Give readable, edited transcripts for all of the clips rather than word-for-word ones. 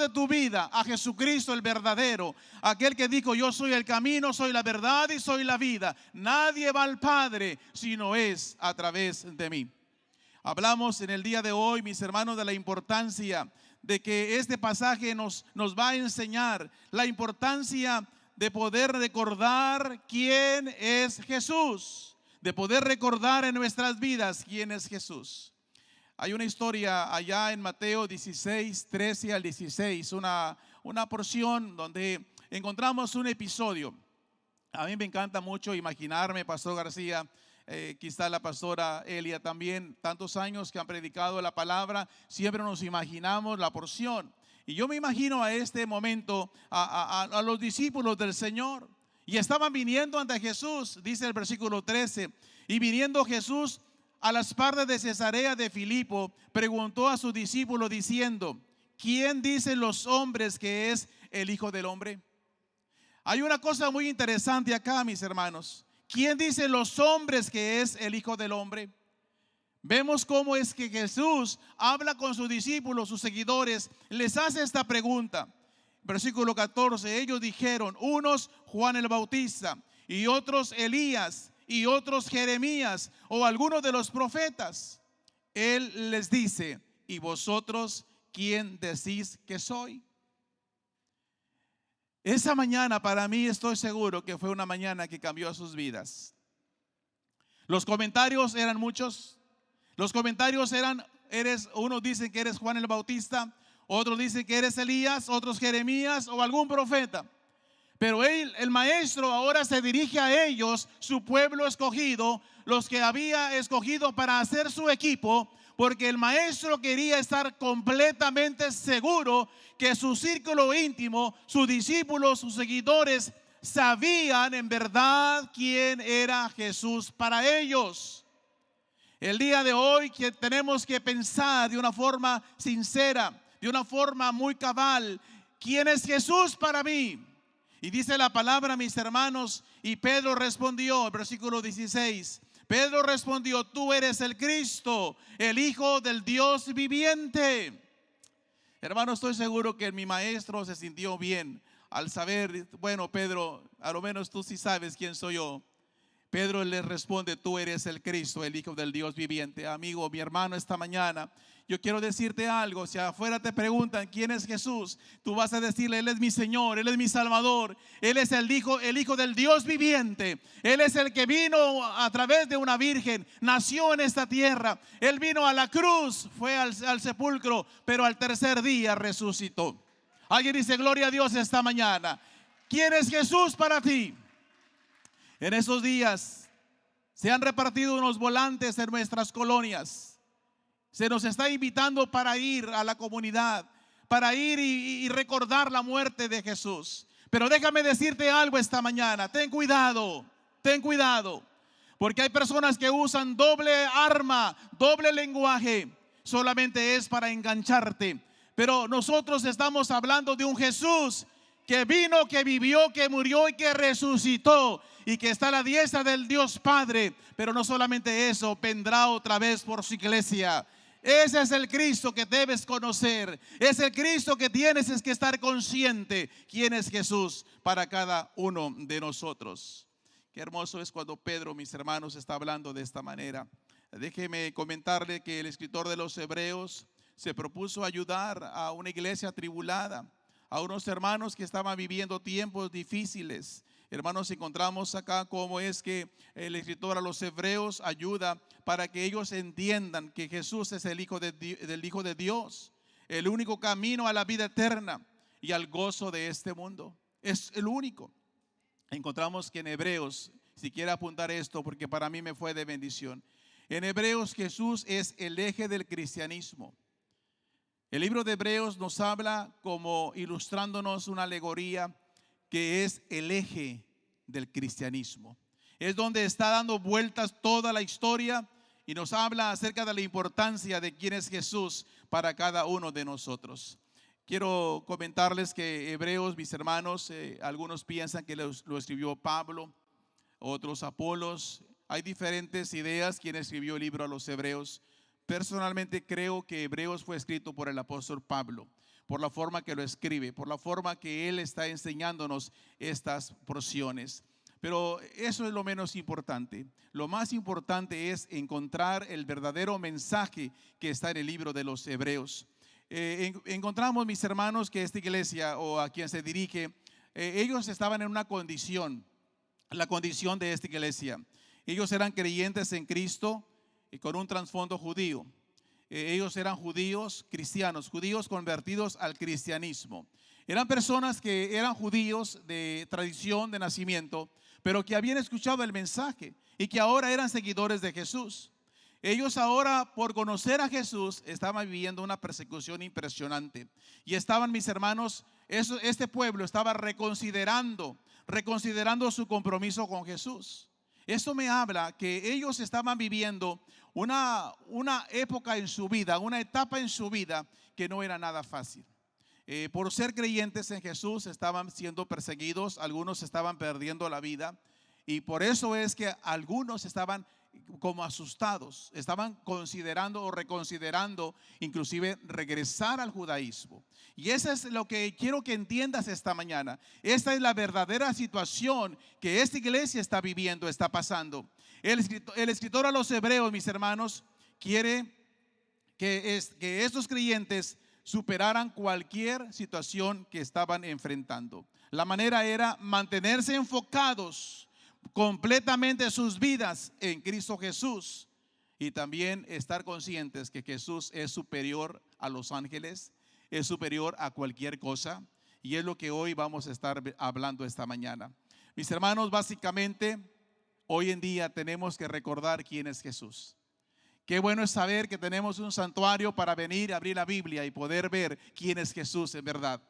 de tu vida a Jesucristo el verdadero, aquel que dijo: yo soy el camino, soy la verdad y soy la vida, nadie va al Padre si no es a través de mí. Hablamos en el día de hoy, mis hermanos, de la importancia de que este pasaje nos va a enseñar la importancia de poder recordar quién es Jesús, de poder recordar en nuestras vidas quién es Jesús. Hay una historia allá en Mateo 16, 13 al 16, una porción donde encontramos un episodio. A mí me encanta mucho imaginarme, Pastor García, quizá la pastora Elia también, tantos años que han predicado la palabra, siempre nos imaginamos la porción. Y yo me imagino a este momento a los discípulos del Señor, y estaban viniendo ante Jesús, dice el versículo 13, y viniendo Jesús a las partes de Cesarea de Filipo, preguntó a sus discípulos diciendo: ¿quién dicen los hombres que es el Hijo del Hombre? Hay una cosa muy interesante acá, mis hermanos. ¿Quién dicen los hombres que es el Hijo del Hombre? Vemos cómo es que Jesús habla con sus discípulos, sus seguidores, les hace esta pregunta. Versículo 14, ellos dijeron: unos Juan el Bautista, y otros Elías, y otros Jeremías, o algunos de los profetas. Él les dice: ¿y vosotros quién decís que soy? Esa mañana, para mí, estoy seguro que fue una mañana que cambió sus vidas. Los comentarios eran muchos. Los comentarios eran: unos dicen que eres Juan el Bautista, otros dicen que eres Elías, otros Jeremías o algún profeta. Pero el maestro ahora se dirige a ellos, su pueblo escogido, los que había escogido para hacer su equipo, porque el maestro quería estar completamente seguro que su círculo íntimo, sus discípulos, sus seguidores, sabían en verdad quién era Jesús para ellos. El día de hoy que tenemos que pensar de una forma sincera, de una forma muy cabal, ¿quién es Jesús para mí? Y dice la palabra, mis hermanos, y Pedro respondió, versículo 16, Pedro respondió: tú eres el Cristo, el Hijo del Dios viviente. Hermano, estoy seguro que mi maestro se sintió bien al saber: bueno, Pedro, a lo menos tú sí sabes quién soy yo. Pedro le responde: tú eres el Cristo, el Hijo del Dios viviente. Amigo, mi hermano, esta mañana yo quiero decirte algo. Si afuera te preguntan quién es Jesús, tú vas a decirle: Él es mi Señor, Él es mi Salvador, Él es el Hijo del Dios viviente. Él es el que vino a través de una virgen, nació en esta tierra. Él vino a la cruz, fue al sepulcro, pero al tercer día resucitó. Alguien dice: gloria a Dios esta mañana. ¿Quién es Jesús para ti? En esos días se han repartido unos volantes en nuestras colonias. Se nos está invitando para ir a la comunidad, para ir y recordar la muerte de Jesús. Pero déjame decirte algo esta mañana: ten cuidado, porque hay personas que usan doble arma, doble lenguaje, solamente es para engancharte. Pero nosotros estamos hablando de un Jesús que vino, que vivió, que murió y que resucitó, y que está a la diestra del Dios Padre. Pero no solamente eso, vendrá otra vez por su iglesia. Ese es el Cristo que debes conocer. Es el Cristo que tienes que estar consciente quién es Jesús para cada uno de nosotros. Qué hermoso es cuando Pedro, mis hermanos, está hablando de esta manera. Déjeme comentarle que el escritor de los Hebreos se propuso ayudar a una iglesia atribulada, a unos hermanos que estaban viviendo tiempos difíciles. Hermanos, encontramos acá cómo es que el escritor a los hebreos ayuda para que ellos entiendan que Jesús es el Hijo del Hijo de Dios, el único camino a la vida eterna y al gozo de este mundo. Es el único. Encontramos que en Hebreos, si quiere apuntar esto porque para mí me fue de bendición, en Hebreos Jesús es el eje del cristianismo. El libro de Hebreos nos habla como ilustrándonos una alegoría que es el eje del cristianismo. Es donde está dando vueltas toda la historia y nos habla acerca de la importancia de quién es Jesús para cada uno de nosotros. Quiero comentarles que Hebreos, mis hermanos, algunos piensan que lo escribió Pablo, otros Apolos. Hay diferentes ideas quién escribió el libro a los Hebreos. Personalmente creo que Hebreos fue escrito por el apóstol Pablo, por la forma que lo escribe, por la forma que él está enseñándonos estas porciones. Pero eso es lo menos importante. Lo más importante es encontrar el verdadero mensaje que está en el libro de los Hebreos. Encontramos, mis hermanos, que esta iglesia o a quien se dirige, ellos estaban en una condición, la condición de esta iglesia. Ellos eran creyentes en Cristo y con un trasfondo judío. Ellos eran judíos cristianos, judíos convertidos al cristianismo. Eran personas que eran judíos de tradición, de nacimiento, pero que habían escuchado el mensaje y que ahora eran seguidores de Jesús. Ellos ahora, por conocer a Jesús, estaban viviendo una persecución impresionante. Y estaban, mis hermanos, este pueblo estaba reconsiderando su compromiso con Jesús. Esto me habla que ellos estaban viviendo una época en su vida, una etapa en su vida que no era nada fácil. Por ser creyentes en Jesús estaban siendo perseguidos, algunos estaban perdiendo la vida, y por eso es que algunos estaban como asustados, estaban considerando o reconsiderando inclusive regresar al judaísmo. Y eso es lo que quiero que entiendas esta mañana. Esta es la verdadera situación que esta iglesia está viviendo, está pasando. El escritor a los Hebreos, mis hermanos, quiere que estos creyentes superaran cualquier situación que estaban enfrentando. La manera era mantenerse enfocados completamente sus vidas en Cristo Jesús, y también estar conscientes que Jesús es superior a los ángeles, es superior a cualquier cosa, y es lo que hoy vamos a estar hablando esta mañana. Mis hermanos, básicamente hoy en día tenemos que recordar quién es Jesús. Qué bueno es saber que tenemos un santuario para venir a abrir la Biblia y poder ver quién es Jesús en verdad.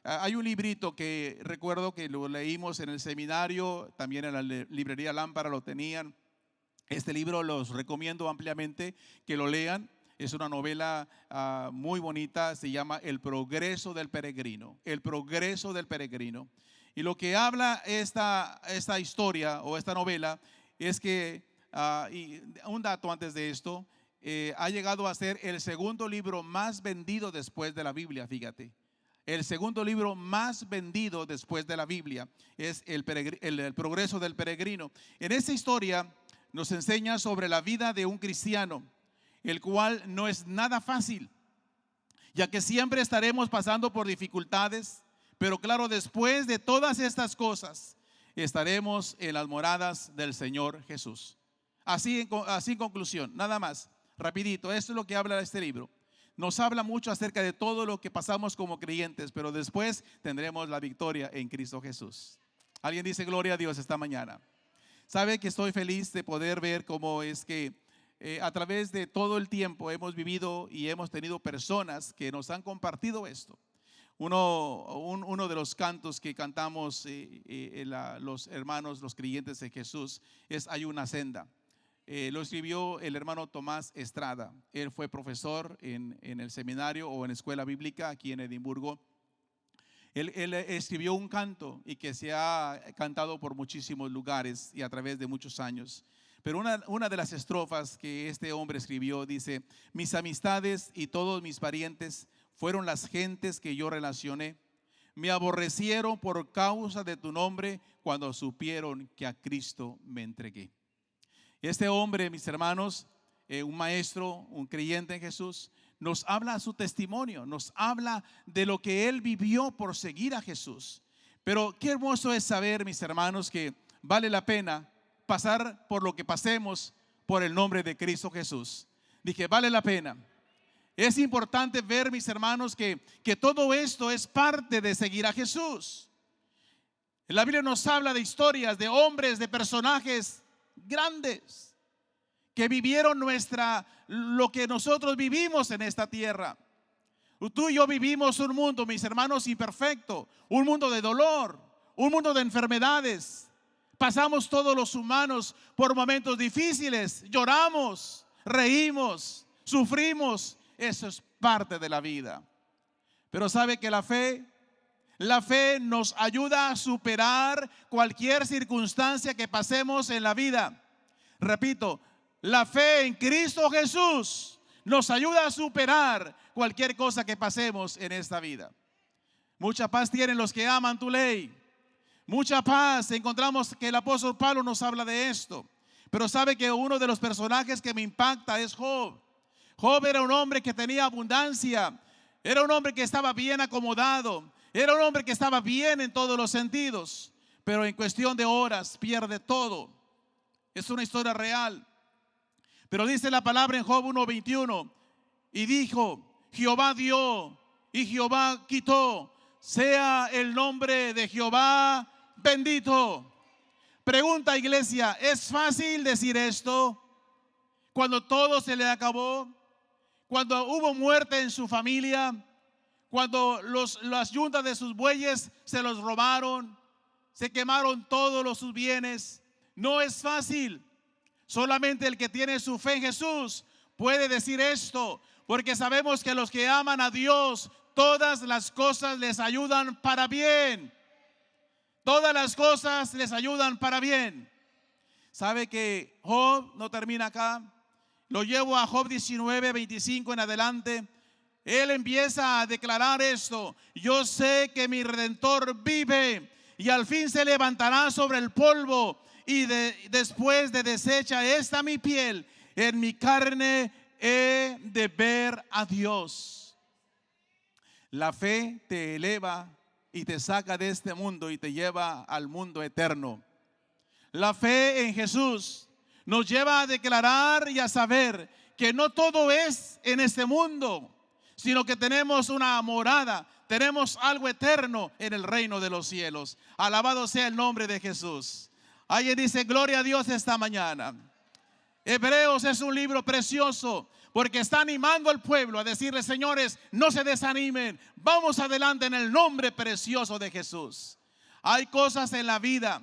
Hay un librito que recuerdo que lo leímos en el seminario, también en la librería Lámpara lo tenían. Este libro los recomiendo ampliamente que lo lean. Es una novela muy bonita, se llama El progreso del peregrino. El progreso del peregrino. Y lo que habla esta historia o esta novela es que, y un dato antes de esto, ha llegado a ser el segundo libro más vendido después de la Biblia, fíjate. El segundo libro más vendido después de la Biblia es el progreso del peregrino. En esta historia nos enseña sobre la vida de un cristiano, el cual no es nada fácil, ya que siempre estaremos pasando por dificultades, pero claro, después de todas estas cosas estaremos en las moradas del Señor Jesús. Así en conclusión, nada más, rapidito, esto es lo que habla este libro. Nos habla mucho acerca de todo lo que pasamos como creyentes, pero después tendremos la victoria en Cristo Jesús. Alguien dice gloria a Dios esta mañana. Sabe que estoy feliz de poder ver cómo es que a través de todo el tiempo hemos vivido y hemos tenido personas que nos han compartido esto. Uno de los cantos que cantamos los hermanos, los creyentes de Jesús, es Hay una senda. Lo escribió el hermano Tomás Estrada. Él fue profesor en el seminario o en escuela bíblica aquí en Edimburgo. Él escribió un canto y que se ha cantado por muchísimos lugares y a través de muchos años. Pero una de las estrofas que este hombre escribió dice: mis amistades y todos mis parientes fueron las gentes que yo relacioné. Me aborrecieron por causa de tu nombre cuando supieron que a Cristo me entregué. Este hombre, mis hermanos, un maestro, un creyente en Jesús, nos habla su testimonio, nos habla de lo que él vivió por seguir a Jesús. Pero qué hermoso es saber, mis hermanos, que vale la pena pasar por lo que pasemos por el nombre de Cristo Jesús. Dije, vale la pena. Es importante ver, mis hermanos, que todo esto es parte de seguir a Jesús. La Biblia nos habla de historias, de hombres, de personajes grandes que vivieron lo que nosotros vivimos en esta tierra. Tú y yo vivimos un mundo, mis hermanos, imperfecto, un mundo de dolor, un mundo de enfermedades. Pasamos todos los humanos por momentos difíciles, lloramos, reímos, sufrimos. Eso es parte de la vida. Pero sabe que la fe nos ayuda a superar cualquier circunstancia que pasemos en la vida. Repito, la fe en Cristo Jesús nos ayuda a superar cualquier cosa que pasemos en esta vida. Mucha paz tienen los que aman tu ley. Mucha paz. Encontramos que el apóstol Pablo nos habla de esto. Pero sabe que uno de los personajes que me impacta es Job. Job era un hombre que tenía abundancia. Era un hombre que estaba bien acomodado. Era un hombre que estaba bien en todos los sentidos. Pero en cuestión de horas pierde todo. Es una historia real. Pero dice la palabra en Job 1:21. Y dijo: Jehová dio y Jehová quitó. Sea el nombre de Jehová bendito. Pregunta, iglesia, ¿es fácil decir esto cuando todo se le acabó? Cuando hubo muerte en su familia, cuando las yuntas de sus bueyes se los robaron, se quemaron todos sus bienes. No es fácil. Solamente el que tiene su fe en Jesús puede decir esto, porque sabemos que los que aman a Dios, todas las cosas les ayudan para bien. Todas las cosas les ayudan para bien. ¿Sabe que Job no termina acá? Lo llevo a Job 19:25 en adelante. Él empieza a declarar esto: yo sé que mi Redentor vive y al fin se levantará sobre el polvo, y después de deshecha esta mi piel, en mi carne he de ver a Dios. La fe te eleva y te saca de este mundo y te lleva al mundo eterno. La fe en Jesús nos lleva a declarar y a saber que no todo es en este mundo, sino que tenemos una morada, tenemos algo eterno en el reino de los cielos. Alabado sea el nombre de Jesús. Alguien dice gloria a Dios esta mañana. Hebreos es un libro precioso porque está animando al pueblo a decirle: señores, no se desanimen, vamos adelante en el nombre precioso de Jesús. Hay cosas en la vida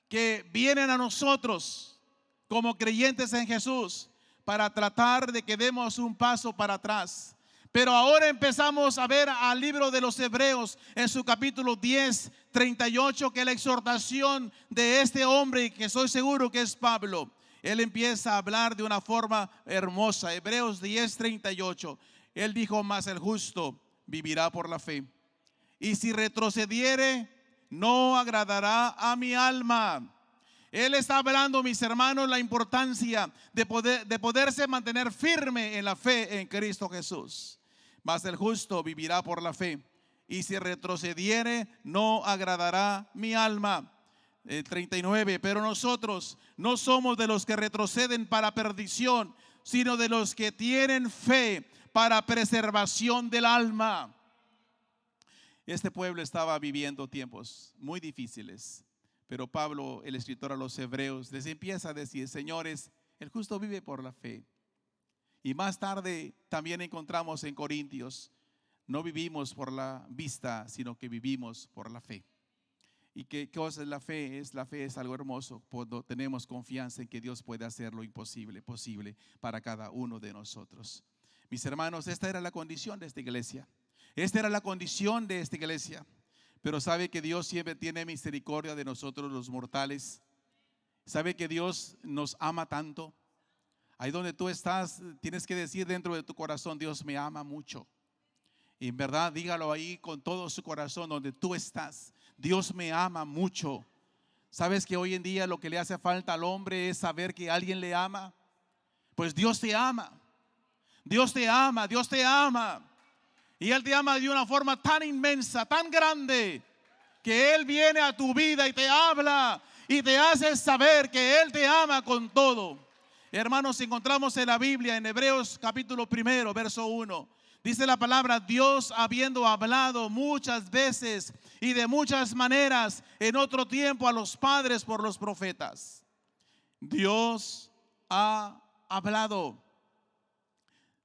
que vienen a nosotros como creyentes en Jesús para tratar de que demos un paso para atrás. Pero ahora empezamos a ver al libro de los Hebreos en su capítulo 10:38, que la exhortación de este hombre, que estoy seguro que es Pablo, él empieza a hablar de una forma hermosa. Hebreos 10:38. Él dijo: mas el justo vivirá por la fe, y si retrocediere, no agradará a mi alma. Él está hablando, mis hermanos, la importancia de poderse mantener firme en la fe en Cristo Jesús. Mas el justo vivirá por la fe, y si retrocediere, no agradará mi alma. 39. Pero nosotros no somos de los que retroceden para perdición, sino de los que tienen fe para preservación del alma. Este pueblo estaba viviendo tiempos muy difíciles, pero Pablo, el escritor a los Hebreos, les empieza a decir: señores, el justo vive por la fe. Y más tarde también encontramos en Corintios: no vivimos por la vista, sino que vivimos por la fe. ¿Y qué cosa es la fe? La fe es algo hermoso cuando tenemos confianza en que Dios puede hacer lo imposible posible para cada uno de nosotros. Mis hermanos, esta era la condición de esta iglesia. Esta era la condición de esta iglesia. Pero sabe que Dios siempre tiene misericordia de nosotros los mortales. Sabe que Dios nos ama tanto. Ahí donde tú estás, tienes que decir dentro de tu corazón: Dios me ama mucho. Y en verdad, dígalo ahí con todo su corazón donde tú estás: Dios me ama mucho. ¿Sabes que hoy en día lo que le hace falta al hombre es saber que alguien le ama? Pues Dios te ama. Dios te ama, Dios te ama. Y Él te ama de una forma tan inmensa, tan grande, que Él viene a tu vida y te habla y te hace saber que Él te ama con todo. Hermanos, encontramos en la Biblia, en Hebreos capítulo 1, verso 1. Dice la palabra: Dios, habiendo hablado muchas veces y de muchas maneras en otro tiempo a los padres por los profetas. Dios ha hablado.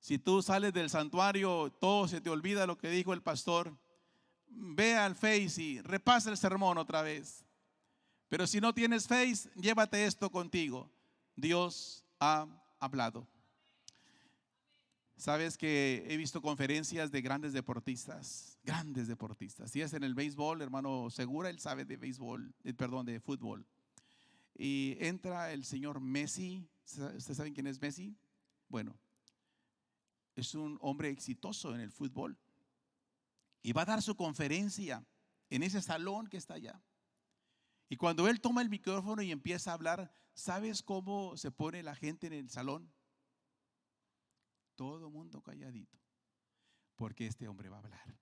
Si tú sales del santuario, todo se te olvida lo que dijo el pastor, ve al Face y repasa el sermón otra vez. Pero si no tienes Face, llévate esto contigo: Dios ha hablado. Sabes que he visto conferencias de grandes deportistas. Si es en el béisbol, hermano Segura, él sabe de béisbol, de fútbol. Y entra el señor Messi. ¿Ustedes saben quién es Messi? Bueno, es un hombre exitoso en el fútbol y va a dar su conferencia en ese salón que está allá. Y cuando él toma el micrófono y empieza a hablar, ¿sabes cómo se pone la gente en el salón? Todo el mundo calladito, porque este hombre va a hablar.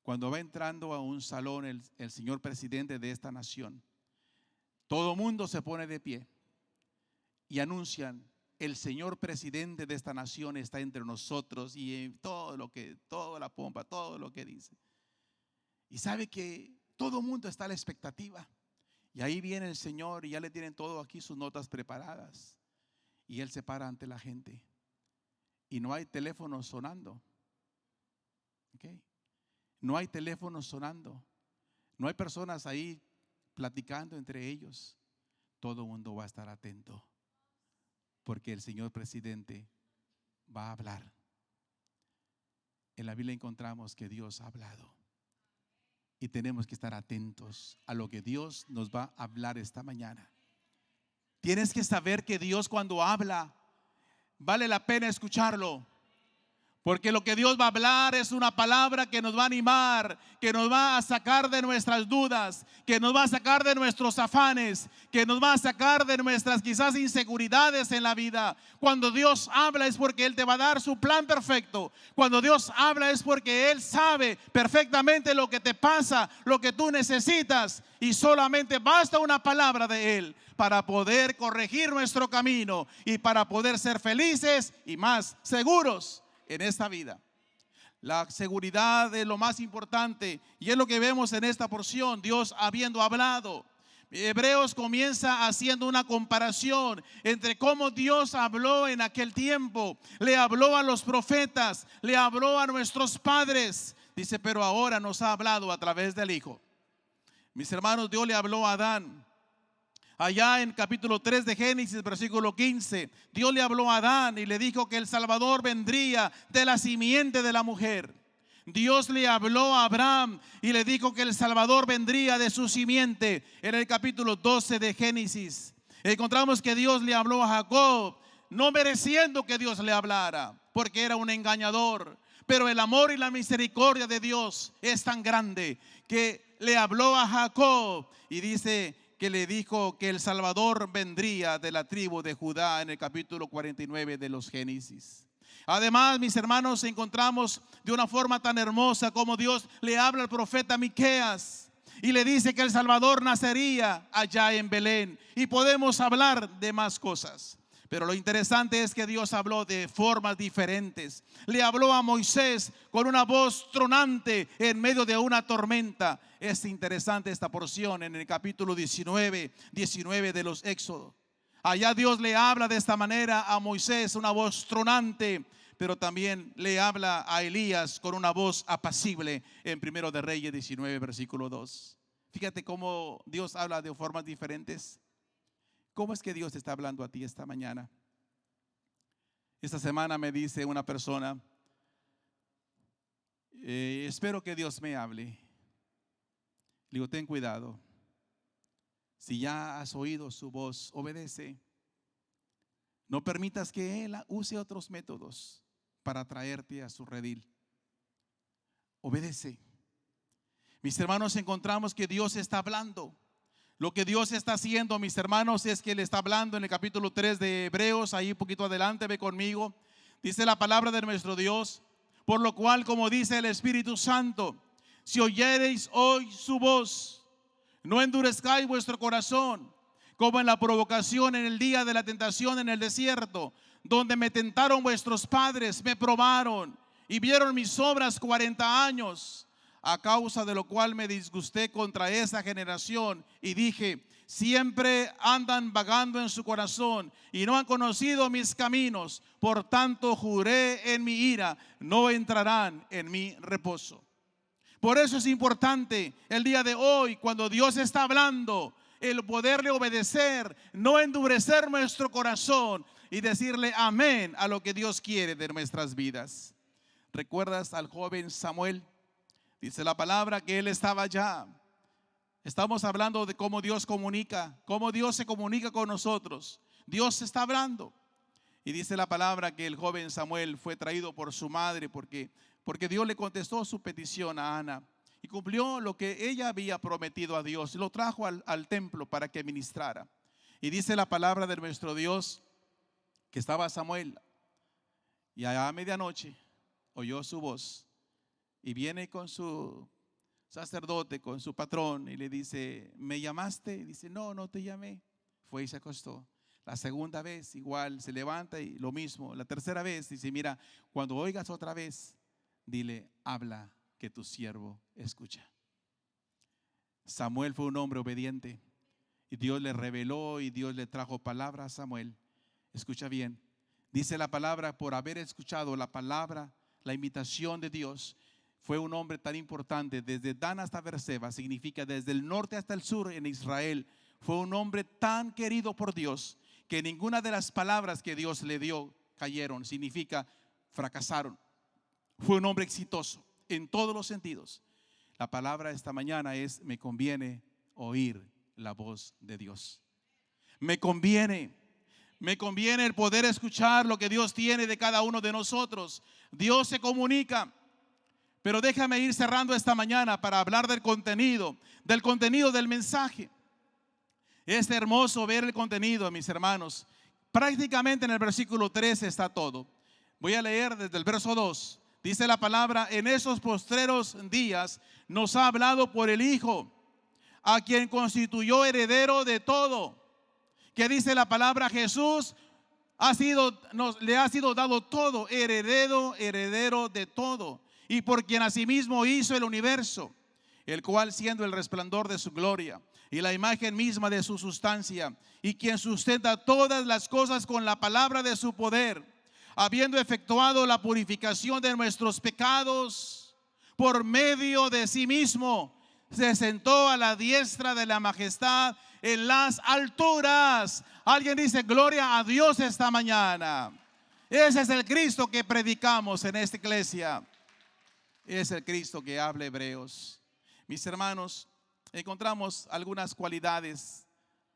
Cuando va entrando a un salón el señor presidente de esta nación, todo el mundo se pone de pie y anuncian: el señor presidente de esta nación está entre nosotros, y toda la pompa, todo lo que dice. Y sabe que todo el mundo está a la expectativa. Y ahí viene el Señor y ya le tienen todo aquí, sus notas preparadas. Y Él se para ante la gente. Y no hay teléfono sonando. ¿Okay? No hay teléfono sonando. No hay personas ahí platicando entre ellos. Todo el mundo va a estar atento, porque el señor presidente va a hablar. En la Biblia encontramos que Dios ha hablado. Y tenemos que estar atentos a lo que Dios nos va a hablar esta mañana. Tienes que saber que Dios, cuando habla, vale la pena escucharlo. Porque lo que Dios va a hablar es una palabra que nos va a animar, que nos va a sacar de nuestras dudas, que nos va a sacar de nuestros afanes, que nos va a sacar de nuestras quizás inseguridades en la vida. Cuando Dios habla es porque Él te va a dar su plan perfecto. Cuando Dios habla es porque Él sabe perfectamente lo que te pasa, lo que tú necesitas, y solamente basta una palabra de Él para poder corregir nuestro camino y para poder ser felices y más seguros en esta vida. La seguridad es lo más importante y es lo que vemos en esta porción. Dios habiendo hablado, Hebreos comienza haciendo una comparación entre cómo Dios habló en aquel tiempo. Le habló a los profetas, le habló a nuestros padres. Dice, pero ahora nos ha hablado a través del Hijo. Mis hermanos, Dios le habló a Adán. Allá en capítulo 3 de Génesis, versículo 15, Dios le habló a Adán y le dijo que el Salvador vendría de la simiente de la mujer. Dios le habló a Abraham y le dijo que el Salvador vendría de su simiente. En el capítulo 12 de Génesis encontramos que Dios le habló a Jacob, no mereciendo que Dios le hablara, porque era un engañador. Pero el amor y la misericordia de Dios es tan grande que le habló a Jacob y dice que le dijo que el Salvador vendría de la tribu de Judá en el capítulo 49 de los Génesis. Además, mis hermanos, encontramos de una forma tan hermosa como Dios le habla al profeta Miqueas y le dice que el Salvador nacería allá en Belén. Y podemos hablar de más cosas, pero lo interesante es que Dios habló de formas diferentes. Le habló a Moisés con una voz tronante en medio de una tormenta. Es interesante esta porción en el capítulo 19 de los Éxodos. Allá Dios le habla de esta manera a Moisés, una voz tronante, pero también le habla a Elías con una voz apacible en 1 de Reyes 19, versículo 2. Fíjate cómo Dios habla de formas diferentes. ¿Cómo es que Dios te está hablando a ti esta mañana? Esta semana me dice una persona, espero que Dios me hable. Le digo, ten cuidado. Si ya has oído su voz, obedece. No permitas que Él use otros métodos para traerte a su redil. Obedece. Mis hermanos, encontramos que Dios está hablando. Lo que Dios está haciendo, mis hermanos, es que Él está hablando en el capítulo 3 de Hebreos. Ahí un poquito adelante, ve conmigo. Dice la palabra de nuestro Dios: por lo cual, como dice el Espíritu Santo, si oyereis hoy su voz, no endurezcáis vuestro corazón, como en la provocación en el día de la tentación en el desierto, donde me tentaron vuestros padres, me probaron y vieron mis obras 40 años, a causa de lo cual me disgusté contra esa generación y dije, siempre andan vagando en su corazón y no han conocido mis caminos, por tanto juré en mi ira, no entrarán en mi reposo. Por eso es importante el día de hoy, cuando Dios está hablando, el poderle obedecer, no endurecer nuestro corazón y decirle amén a lo que Dios quiere de nuestras vidas. ¿Recuerdas al joven Samuel? Dice la palabra que él estaba allá. Estamos hablando de cómo Dios comunica, cómo Dios se comunica con nosotros. Dios está hablando. Y dice la palabra que el joven Samuel fue traído por su madre porque Dios le contestó su petición a Ana y cumplió lo que ella había prometido a Dios. Lo trajo al templo para que ministrara. Y dice la palabra de nuestro Dios que estaba Samuel y a medianoche oyó su voz y viene con su sacerdote, con su patrón, y le dice: ¿me llamaste? Y dice: no, no te llamé. Fue y se acostó. La segunda vez igual, se levanta y lo mismo. La tercera vez dice: mira, cuando oigas otra vez, dile: habla, que tu siervo escucha. Samuel fue un hombre obediente y Dios le reveló y Dios le trajo palabra a Samuel. Escucha bien, dice la palabra, por haber escuchado la palabra, la invitación de Dios, fue un hombre tan importante. Desde Dan hasta Beerseba, significa desde el norte hasta el sur en Israel. Fue un hombre tan querido por Dios que ninguna de las palabras que Dios le dio cayeron, significa fracasaron. Fue un hombre exitoso en todos los sentidos. La palabra esta mañana es: me conviene oír la voz de Dios. Me conviene el poder escuchar lo que Dios tiene de cada uno de nosotros. Dios se comunica. Pero déjame ir cerrando esta mañana para hablar del contenido del mensaje. Es hermoso ver el contenido, mis hermanos. Prácticamente en el versículo 3 está todo. Voy a leer desde el verso 2. Dice la palabra: en esos postreros días nos ha hablado por el Hijo, a quien constituyó heredero de todo. ¿Qué dice la palabra? Jesús le ha sido dado todo, heredero de todo, y por quien asimismo hizo el universo, el cual, siendo el resplandor de su gloria y la imagen misma de su sustancia, y quien sustenta todas las cosas con la palabra de su poder, habiendo efectuado la purificación de nuestros pecados, por medio de sí mismo, se sentó a la diestra de la majestad en las alturas. Alguien dice: gloria a Dios esta mañana. Ese es el Cristo que predicamos en esta iglesia. Es el Cristo que habla Hebreos. Mis hermanos, encontramos algunas cualidades,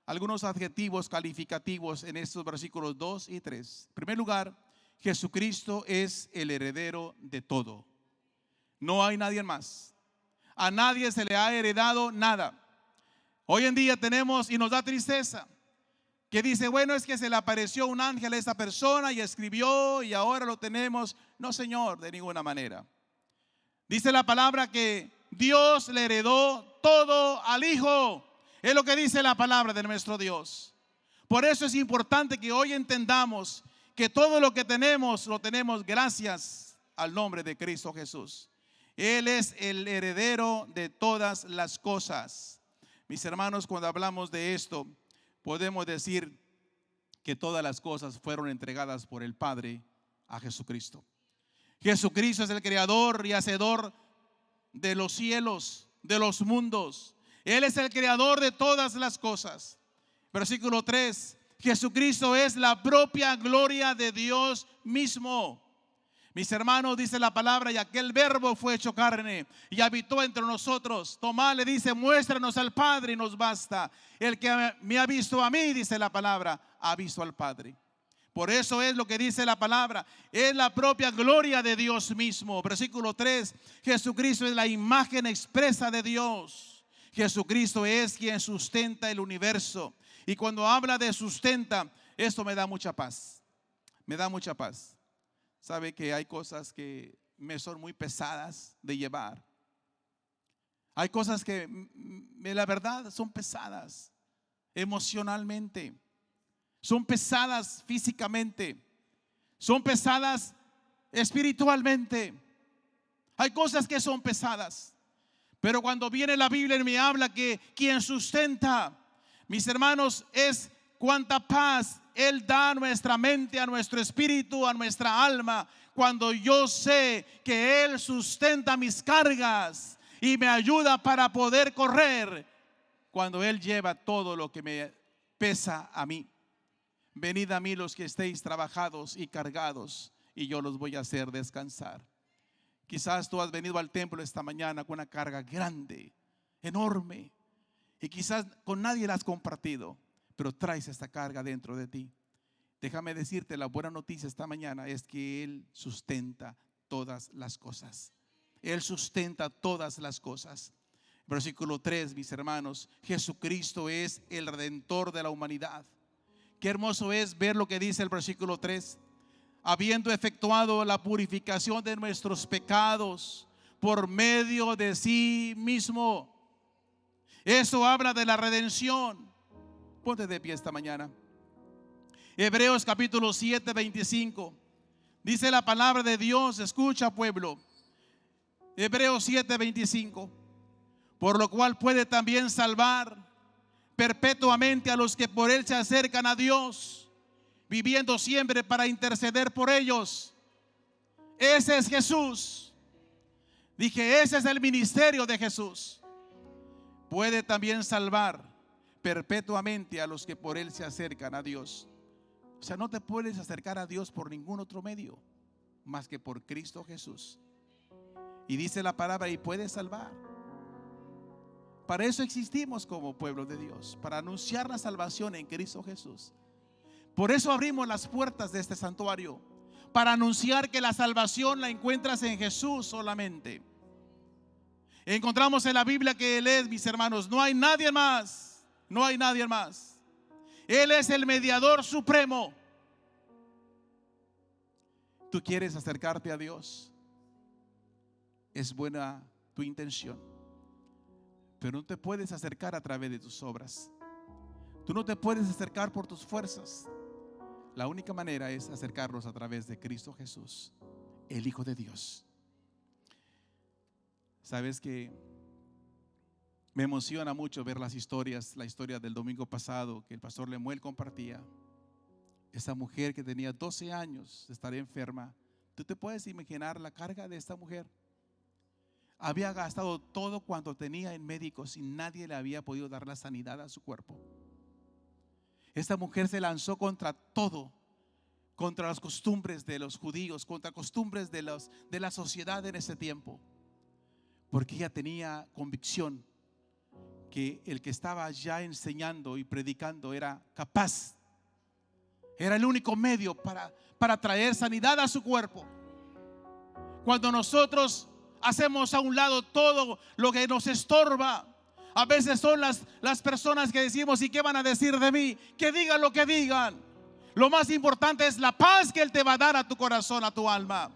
algunos adjetivos calificativos en estos versículos 2 y 3. En primer lugar, Jesucristo es el heredero de todo. No hay nadie más. A nadie se le ha heredado nada. Hoy en día tenemos, y nos da tristeza, que dice: bueno, es que se le apareció un ángel a esta persona y escribió y ahora lo tenemos. No, Señor, de ninguna manera. Dice la palabra que Dios le heredó todo al Hijo. Es lo que dice la palabra de nuestro Dios. Por eso es importante que hoy entendamos que todo lo que tenemos, lo tenemos gracias al nombre de Cristo Jesús. Él es el heredero de todas las cosas. Mis hermanos, cuando hablamos de esto, podemos decir que todas las cosas fueron entregadas por el Padre a Jesucristo. Jesucristo es el creador y hacedor de los cielos, de los mundos. Él es el creador de todas las cosas. Versículo 3: Jesucristo es la propia gloria de Dios mismo. Mis hermanos, dice la palabra: y aquel verbo fue hecho carne y habitó entre nosotros. Tomás le dice: muéstranos al Padre y nos basta. El que me ha visto a mí, dice la palabra, ha visto al Padre. Por eso es lo que dice la palabra: es la propia gloria de Dios mismo. Versículo 3: Jesucristo es la imagen expresa de Dios. Jesucristo es quien sustenta el universo. Y cuando habla de sustenta, esto me da mucha paz. Me da mucha paz. Sabe que hay cosas que me son muy pesadas de llevar. Hay cosas que la verdad son pesadas emocionalmente. Son pesadas físicamente. Son pesadas espiritualmente. Hay cosas que son pesadas. Pero cuando viene la Biblia y me habla que quien sustenta, mis hermanos, es cuánta paz Él da a nuestra mente, a nuestro espíritu, a nuestra alma, cuando yo sé que Él sustenta mis cargas y me ayuda para poder correr, cuando Él lleva todo lo que me pesa a mí. Venid a mí los que estéis trabajados y cargados, y yo los voy a hacer descansar. Quizás tú has venido al templo esta mañana con una carga grande, enorme, y quizás con nadie la has compartido, pero traes esta carga dentro de ti. Déjame decirte, la buena noticia esta mañana es que Él sustenta todas las cosas. Él sustenta todas las cosas. Versículo 3, mis hermanos, Jesucristo es el Redentor de la humanidad. Qué hermoso es ver lo que dice el versículo 3. Habiendo efectuado la purificación de nuestros pecados por medio de sí mismo. Eso habla de la redención. Ponte de pie esta mañana. Hebreos capítulo 7, 25. Dice la palabra de Dios, escucha pueblo. Hebreos 7, 25. Por lo cual puede también salvar perpetuamente a los que por Él se acercan a Dios, viviendo siempre para interceder por ellos. Ese es Jesús. Dije, ese es el ministerio de Jesús. Puede también salvar perpetuamente a los que por Él se acercan a Dios. O sea, no te puedes acercar a Dios por ningún otro medio más que por Cristo Jesús. Y dice la palabra, y puede salvar. Para eso existimos como pueblo de Dios, para anunciar la salvación en Cristo Jesús. Por eso abrimos las puertas de este santuario, para anunciar que la salvación la encuentras en Jesús solamente. Encontramos en la Biblia que Él es, mis hermanos, no hay nadie más, no hay nadie más. Él es el mediador supremo. ¿Tú quieres acercarte a Dios? Es buena tu intención, pero no te puedes acercar a través de tus obras. Tú no te puedes acercar por tus fuerzas. La única manera es acercarnos a través de Cristo Jesús, el Hijo de Dios. Sabes que me emociona mucho ver las historias, la historia del domingo pasado que el pastor Lemuel compartía. Esa mujer que tenía 12 años de estar enferma. ¿Tú te puedes imaginar la carga de esta mujer? Había gastado todo cuanto tenía en médicos y nadie le había podido dar la sanidad a su cuerpo. Esta mujer se lanzó contra todo, contra las costumbres de los judíos, contra costumbres de la sociedad en ese tiempo, porque ella tenía convicción que el que estaba ya enseñando y predicando era capaz, era el único medio para traer sanidad a su cuerpo. Cuando nosotros hacemos a un lado todo lo que nos estorba, a veces son las personas que decimos, ¿y qué van a decir de mí? Que digan lo que digan. Lo más importante es la paz que Él te va a dar a tu corazón, a tu alma.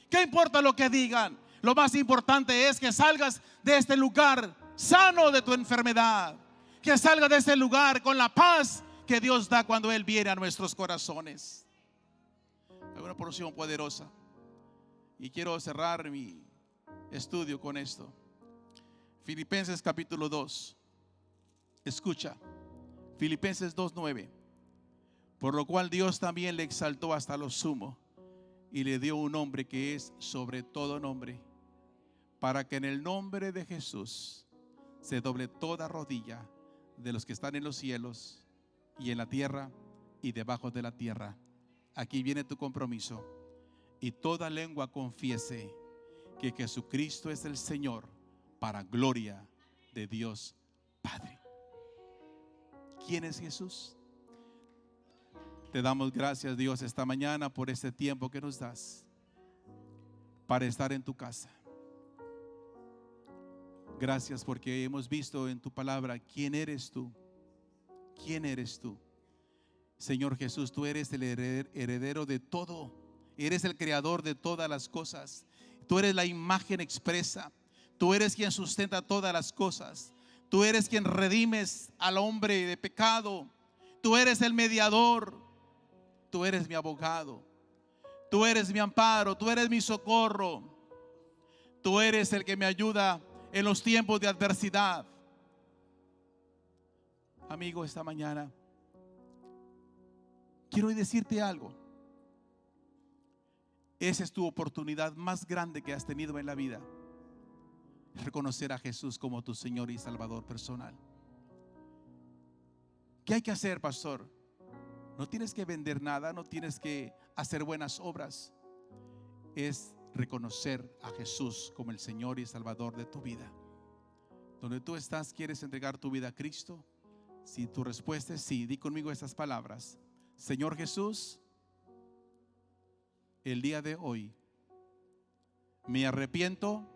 ¿Qué importa lo que digan? Lo más importante es que salgas de este lugar sano de tu enfermedad, que salgas de este lugar con la paz que Dios da cuando Él viene a nuestros corazones. Hay una porción poderosa y quiero cerrar mi estudio con esto. Filipenses capítulo 2. Escucha, Filipenses 2:9. Por lo cual Dios también le exaltó hasta lo sumo y le dio un nombre que es sobre todo nombre, para que en el nombre de Jesús se doble toda rodilla de los que están en los cielos y en la tierra y debajo de la tierra. Aquí viene tu compromiso. Y toda lengua confiese que Jesucristo es el Señor, para gloria de Dios Padre. ¿Quién es Jesús? Te damos gracias, Dios, esta mañana por este tiempo que nos das para estar en tu casa. Gracias porque hemos visto en tu palabra quién eres tú. ¿Quién eres tú? Señor Jesús, tú eres el heredero de todo. Eres el creador de todas las cosas. Tú eres la imagen expresa. Tú eres quien sustenta todas las cosas. Tú eres quien redimes al hombre de pecado. Tú eres el mediador. Tú eres mi abogado. Tú eres mi amparo. Tú eres mi socorro. Tú eres el que me ayuda en los tiempos de adversidad. Amigo, esta mañana quiero decirte algo. Esa es tu oportunidad más grande que has tenido en la vida. Reconocer a Jesús como tu Señor y Salvador personal. ¿Qué hay que hacer, pastor? No tienes que vender nada, no tienes que hacer buenas obras. Es reconocer a Jesús como el Señor y Salvador de tu vida. Donde tú estás, ¿quieres entregar tu vida a Cristo? Si tu respuesta es sí, di conmigo estas palabras. Señor Jesús, el día de hoy me arrepiento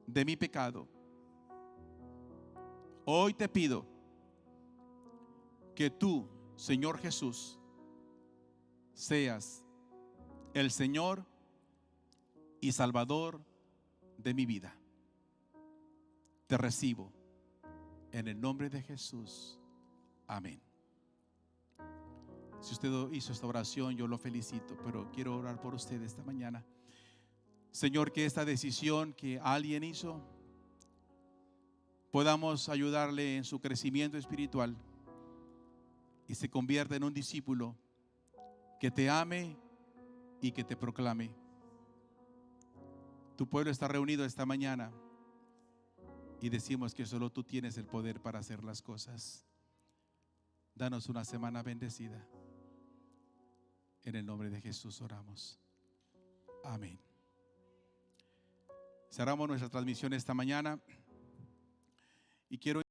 de mi pecado. Hoy te pido que tú, Señor Jesús, seas el Señor y Salvador de mi vida. Te recibo en el nombre de Jesús. Amén. Si usted hizo esta oración, yo lo felicito, pero quiero orar por usted esta mañana. Señor, que esta decisión que alguien hizo podamos ayudarle en su crecimiento espiritual y se convierta en un discípulo que te ame y que te proclame. Tu pueblo está reunido esta mañana y decimos que solo tú tienes el poder para hacer las cosas. Danos una semana bendecida. En el nombre de Jesús oramos. Amén. Cerramos nuestra transmisión esta mañana y quiero